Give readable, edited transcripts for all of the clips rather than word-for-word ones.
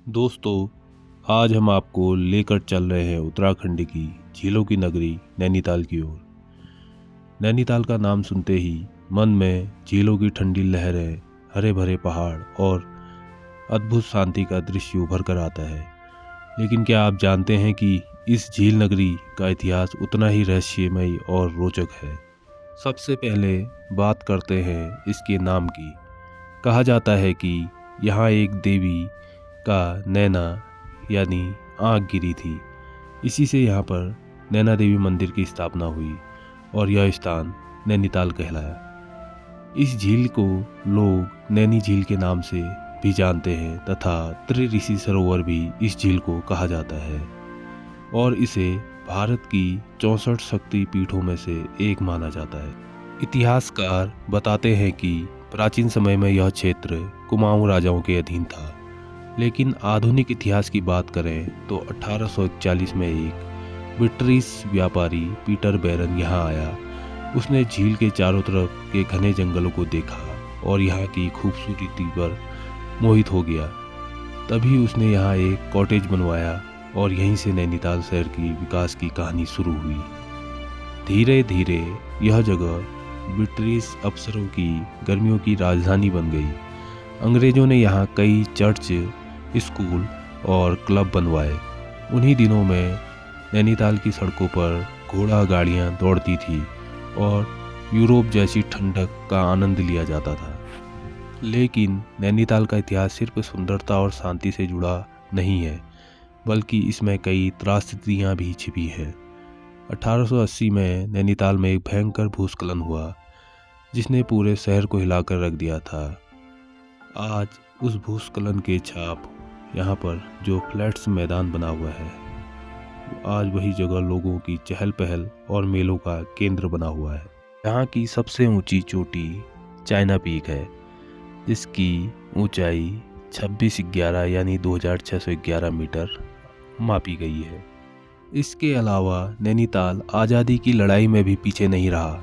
दोस्तों, आज हम आपको लेकर चल रहे हैं उत्तराखंड की झीलों की नगरी नैनीताल की ओर। नैनीताल का नाम सुनते ही मन में झीलों की ठंडी लहरें, हरे भरे पहाड़ और अद्भुत शांति का दृश्य उभर कर आता है। लेकिन क्या आप जानते हैं कि इस झील नगरी का इतिहास उतना ही रहस्यमयी और रोचक है। सबसे पहले बात करते हैं इसके नाम की। कहा जाता है कि यहाँ एक देवी का नैना यानी आँख गिरी थी। इसी से यहाँ पर नैना देवी मंदिर की स्थापना हुई और यह स्थान नैनीताल कहलाया। इस झील को लोग नैनी झील के नाम से भी जानते हैं तथा त्रिऋषि सरोवर भी इस झील को कहा जाता है और इसे भारत की 64 शक्ति पीठों में से एक माना जाता है। इतिहासकार बताते हैं कि प्राचीन समय में यह क्षेत्र कुमाऊं राजाओं के अधीन था, लेकिन आधुनिक इतिहास की बात करें तो 1841 में एक ब्रिटिश व्यापारी पीटर बैरन यहाँ आया। उसने झील के चारों तरफ के घने जंगलों को देखा और यहाँ की खूबसूरती पर मोहित हो गया। तभी उसने यहाँ एक कॉटेज बनवाया और यहीं से नैनीताल शहर की विकास की कहानी शुरू हुई। धीरे धीरे यह जगह ब्रिटिश अफसरों की गर्मियों की राजधानी बन गई। अंग्रेजों ने यहाँ कई चर्च, स्कूल और क्लब बनवाए। उन्हीं दिनों में नैनीताल की सड़कों पर घोड़ा गाड़ियाँ दौड़ती थी और यूरोप जैसी ठंडक का आनंद लिया जाता था। लेकिन नैनीताल का इतिहास सिर्फ सुंदरता और शांति से जुड़ा नहीं है, बल्कि इसमें कई त्रासदियाँ भी छिपी हैं। 1880 में नैनीताल में एक भयंकर भूस्खलन हुआ जिसने पूरे शहर को हिलाकर रख दिया था। आज उस भूस्खलन के छाप यहाँ पर जो फ्लैट्स मैदान बना हुआ है, आज वही जगह लोगों की चहल पहल और मेलों का केंद्र बना हुआ है। यहाँ की सबसे ऊंची चोटी चाइना पीक है, जिसकी ऊंचाई 2611 यानी 2611 मीटर मापी गई है। इसके अलावा नैनीताल आज़ादी की लड़ाई में भी पीछे नहीं रहा।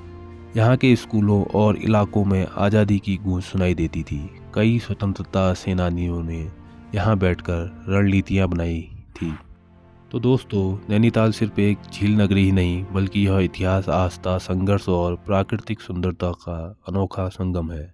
यहाँ के स्कूलों और इलाकों में आज़ादी की गूंज सुनाई देती थी। कई स्वतंत्रता सेनानियों ने यहाँ बैठकर रणनीतियाँ बनाई थी। तो दोस्तों, नैनीताल सिर्फ एक झील नगरी ही नहीं, बल्कि यह इतिहास, आस्था, संघर्ष और प्राकृतिक सुंदरता का अनोखा संगम है।